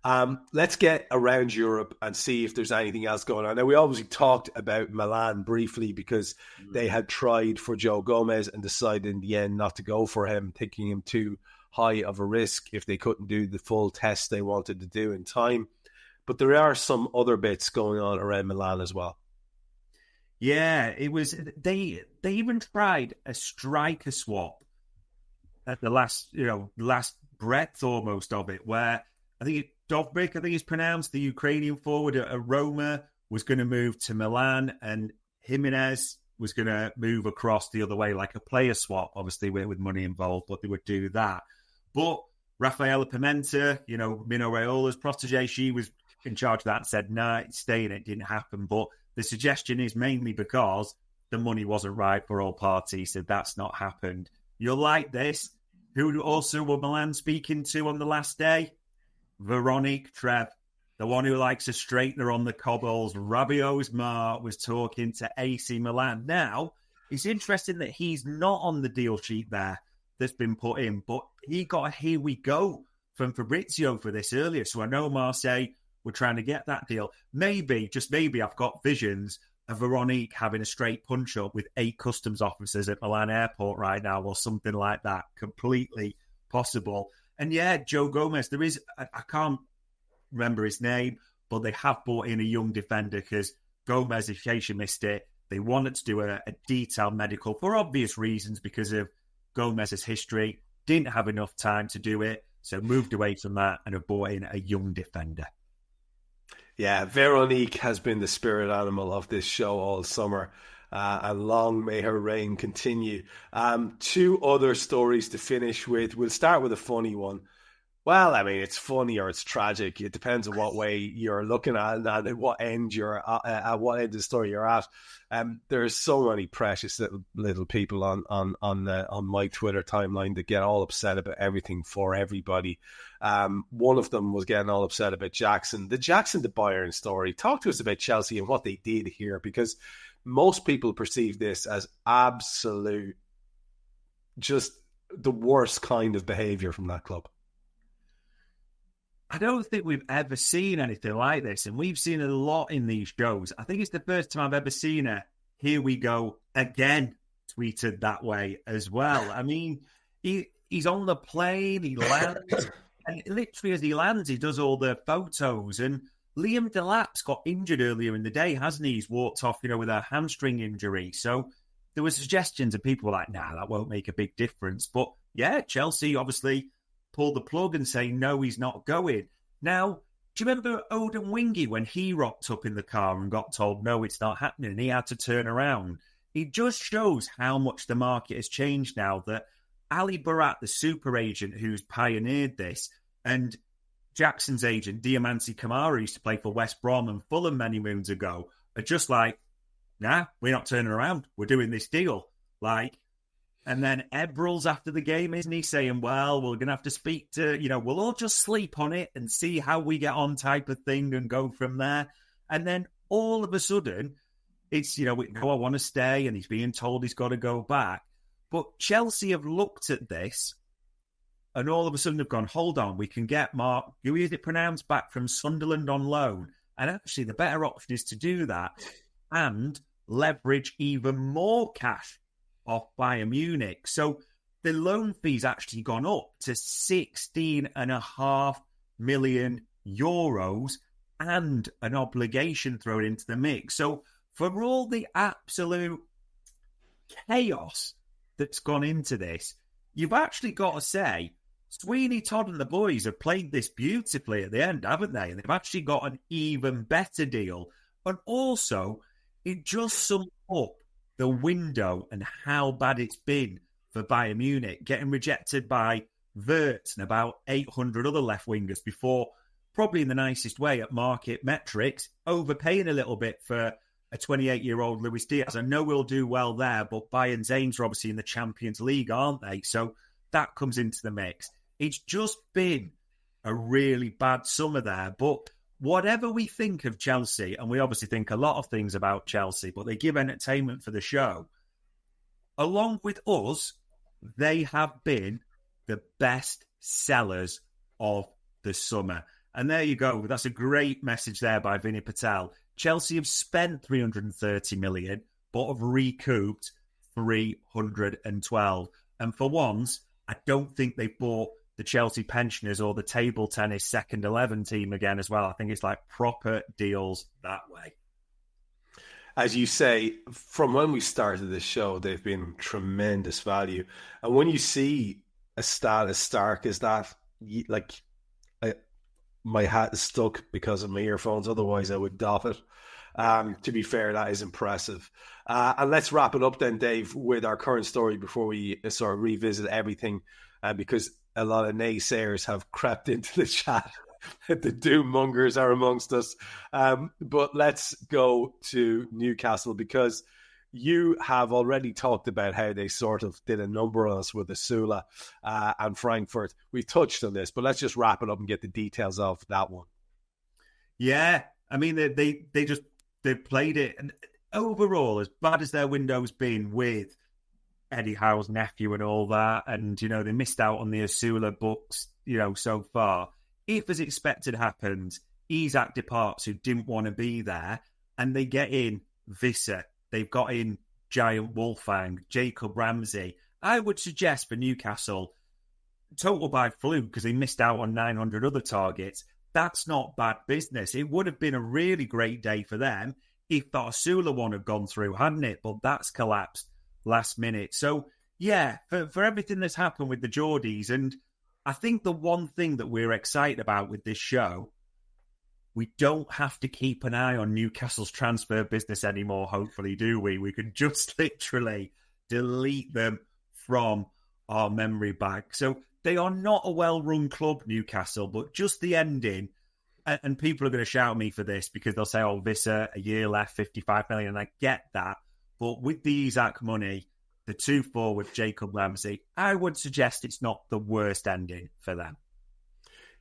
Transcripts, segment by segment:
Let's get around Europe and see if there's anything else going on. Now, we obviously talked about Milan briefly because they had tried for Joe Gomez and decided in the end not to go for him, thinking him too high of a risk if they couldn't do the full test they wanted to do in time. But there are some other bits going on around Milan as well. Yeah, it was. They even tried a striker swap at the last breath almost of it, where I think Dovbyk, I think it's pronounced, the Ukrainian forward at Roma, was going to move to Milan, and Jimenez was going to move across the other way, like a player swap, obviously with money involved, but they would do that. But Rafaela Pimenta, Mino Raiola's protege, she was in charge of that and said, nah, it's staying. It didn't happen. But the suggestion is mainly because the money wasn't right for all parties, so that's not happened. You'll like this. Who also were Milan speaking to on the last day? Veronique Trev, the one who likes a straightener on the cobbles. Rabiot's Mark was talking to AC Milan. Now, it's interesting that he's not on the deal sheet there that's been put in, but he got a here we go from Fabrizio for this earlier. So I know Marseille were trying to get that deal. Maybe, just maybe, I've got visions of Veronique having a straight punch-up with 8 customs officers at Milan Airport right now or something like that. Completely possible. And yeah, Joe Gomez, there is, I can't remember his name, but they have brought in a young defender because Gomez, in case you missed it, they wanted to do a detailed medical for obvious reasons because of Gomez's history. Didn't have enough time to do it, so moved away from that and have brought in a young defender. Yeah, Veronique has been the spirit animal of this show all summer, and long may her reign continue. 2 other stories to finish with. We'll start with a funny one. Well, I mean, it's funny or it's tragic. It depends on what way you're looking at and at what end at what end of the story you're at. There's so many precious little people on my Twitter timeline that get all upset about everything for everybody. One of them was getting all upset about Jackson. The Jackson to Bayern story. Talk to us about Chelsea and what they did here, because most people perceive this as absolute, just the worst kind of behaviour from that club. I don't think we've ever seen anything like this, and we've seen it a lot in these shows. I think it's the first time I've ever seen a "here we go again" tweeted that way as well. I mean, he's on the plane, he lands, and literally as he lands, he does all the photos. And Liam Delap's got injured earlier in the day, hasn't he? He's walked off, with a hamstring injury. So there were suggestions, and people were like, nah, that won't make a big difference. But yeah, Chelsea obviously pull the plug and say, no, he's not going. Now, do you remember Odin Wingy when he rocked up in the car and got told, no, it's not happening, and he had to turn around? It just shows how much the market has changed now that Ali Barat, the super agent who's pioneered this, and Jackson's agent, Diamanti Kamara, used to play for West Brom and Fulham many moons ago, are just like, nah, we're not turning around. We're doing this deal. And then Ebrels after the game, isn't he, saying, well, we're going to have to speak to, we'll all just sleep on it and see how we get on type of thing and go from there. And then all of a sudden, it's, I want to stay, and he's being told he's got to go back. But Chelsea have looked at this and all of a sudden have gone, hold on, we can get Mark, who is it pronounced, back from Sunderland on loan. And actually, the better option is to do that and leverage even more cash off Bayern Munich. So the loan fee's actually gone up to €16.5 million and an obligation thrown into the mix. So for all the absolute chaos that's gone into this, you've actually got to say, Sweeney Todd and the boys have played this beautifully at the end, haven't they? And they've actually got an even better deal. And also, it just sums up the window and how bad it's been for Bayern Munich, getting rejected by Wirtz and about 800 other left wingers before, probably in the nicest way at market metrics, overpaying a little bit for a 28-year-old Luis Diaz. I know we'll do well there, but Bayern's aims are obviously in the Champions League, aren't they? So that comes into the mix. It's just been a really bad summer there. But whatever we think of Chelsea, and we obviously think a lot of things about Chelsea, but they give entertainment for the show, along with us, they have been the best sellers of the summer. And there you go. That's a great message there by Vinny Patel. Chelsea have spent 330 million, but have recouped 312. And for once, I don't think they bought the Chelsea pensioners or the table tennis second 11 team again as well. I think it's like proper deals that way. As you say, from when we started this show, they've been tremendous value. And when you see a stat as stark as that, like, my hat is stuck because of my earphones. Otherwise, I would doff it. To be fair, that is impressive. And let's wrap it up then, Dave, with our current story before we sort of revisit everything, because a lot of naysayers have crept into the chat. The doom mongers are amongst us. But let's go to Newcastle, because you have already talked about how they sort of did a number on us with Asula and Frankfurt. We've touched on this, but let's just wrap it up and get the details of that one. Yeah, I mean, they played it. And overall, as bad as their window's been with Eddie Howe's nephew and all that, and, they missed out on the Asula books, so far. If, as expected, happens, Isak departs, who didn't want to be there, and they get in Visser. They've got in Giant Wolfang, Jacob Ramsey. I would suggest for Newcastle, total by fluke, because they missed out on 900 other targets. That's not bad business. It would have been a really great day for them if the Asula one had gone through, hadn't it? But that's collapsed last minute. So, yeah, for everything that's happened with the Geordies, and I think the one thing that we're excited about with this show, we don't have to keep an eye on Newcastle's transfer business anymore, hopefully, do we? We can just literally delete them from our memory bank. So they are not a well-run club, Newcastle, but just the ending, and people are going to shout at me for this because they'll say, oh, Visser, a year left, 55 million, and I get that. But with the Isak money, the 2-4 with Jacob Ramsey, I would suggest it's not the worst ending for them.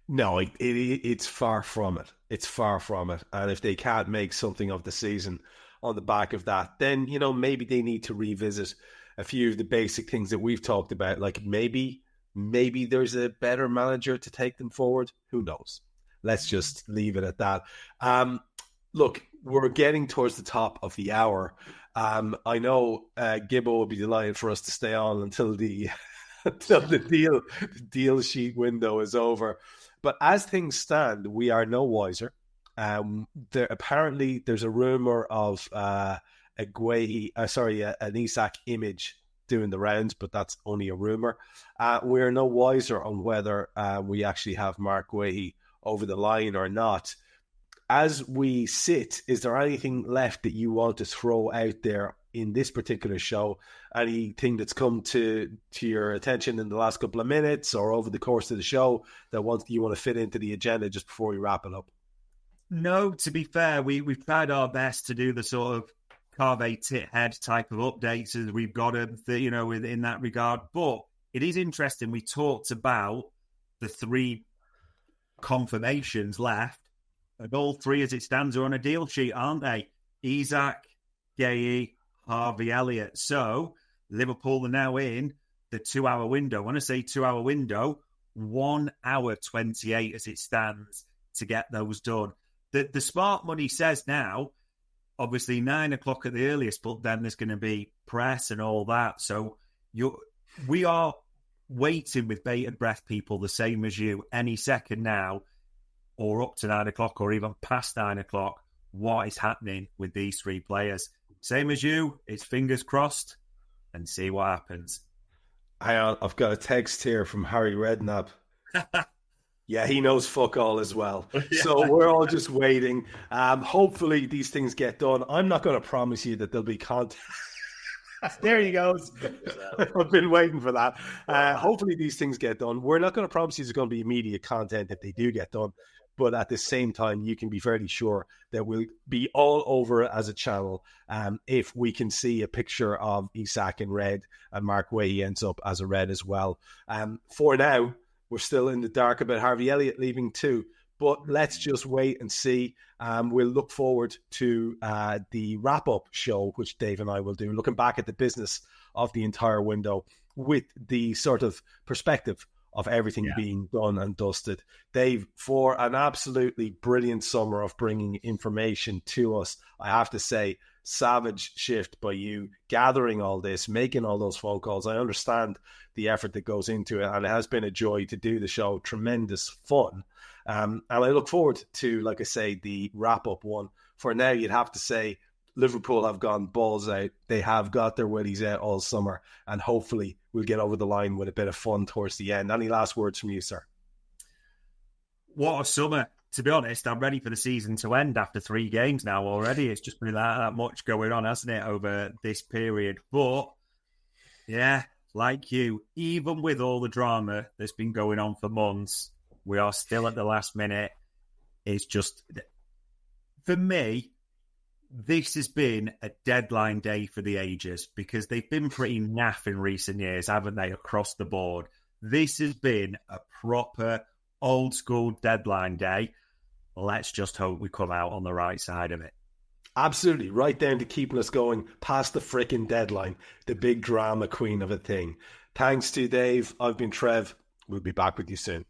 No, it's far from it. It's far from it. And if they can't make something of the season on the back of that, then, maybe they need to revisit a few of the basic things that we've talked about. Like maybe there's a better manager to take them forward. Who knows? Let's just leave it at that. Look, we're getting towards the top of the hour. I know Gibbo will be delighted for us to stay on until the deal sheet window is over. But as things stand, we are no wiser. Apparently, there's a rumor of an Isak image doing the rounds, but that's only a rumor. We're no wiser on whether we actually have Mark Guehi over the line or not. As we sit, is there anything left that you want to throw out there in this particular show? Anything that's come to your attention in the last couple of minutes or over the course of the show that you want to fit into the agenda just before we wrap it up? No, to be fair, we've tried our best to do the sort of carve tit head type of updates as we've got them, in that regard. But it is interesting. We talked about the 3 confirmations left, and all 3 as it stands are on a deal sheet, aren't they? Isak, Guehi, Harvey Elliott. So Liverpool are now in the 2-hour window. When I say 2-hour window, 1 hour 28 as it stands to get those done. The smart money says now, obviously 9 o'clock at the earliest, but then there's going to be press and all that. So we are waiting with bated breath, people, the same as you, any second now, or up to 9 o'clock or even past 9 o'clock, what is happening with these 3 players. Same as you, it's fingers crossed and see what happens. Hang on, I've got a text here from Harry Redknapp. Yeah, he knows fuck all as well. Yeah. So we're all just waiting. Hopefully these things get done. I'm not going to promise you that there'll be content. There he goes. I've been waiting for that. Hopefully these things get done. We're not going to promise you there's going to be immediate content if they do get done. But at the same time, you can be fairly sure that we'll be all over it as a channel if we can see a picture of Isak in red and Mark Guehi ends up as a red as well. For now, we're still in the dark about Harvey Elliott leaving too. But let's just wait and see. We'll look forward to the wrap-up show, which Dave and I will do, looking back at the business of the entire window with the sort of perspective of everything Yeah. being done and dusted. Dave, for an absolutely brilliant summer of bringing information to us, I have to say, savage shift by you gathering all this, making all those phone calls. I understand the effort that goes into it, and it has been a joy to do the show. Tremendous fun. And I look forward to, like I say, the wrap-up one. For now, you'd have to say Liverpool have gone balls out. They have got their willies out all summer, and hopefully we'll get over the line with a bit of fun towards the end. Any last words from you, sir? What a summer. To be honest, I'm ready for the season to end after 3 games now already. It's just been that much going on, hasn't it, over this period? But, yeah, like you, even with all the drama that's been going on for months, we are still at the last minute. It's just, for me, this has been a deadline day for the ages because they've been pretty naff in recent years, haven't they, across the board? This has been a proper old school deadline day. Let's just hope we come out on the right side of it. Absolutely. Right down to keeping us going past the frickin' deadline, the big drama queen of a thing. Thanks to Dave. I've been Trev. We'll be back with you soon.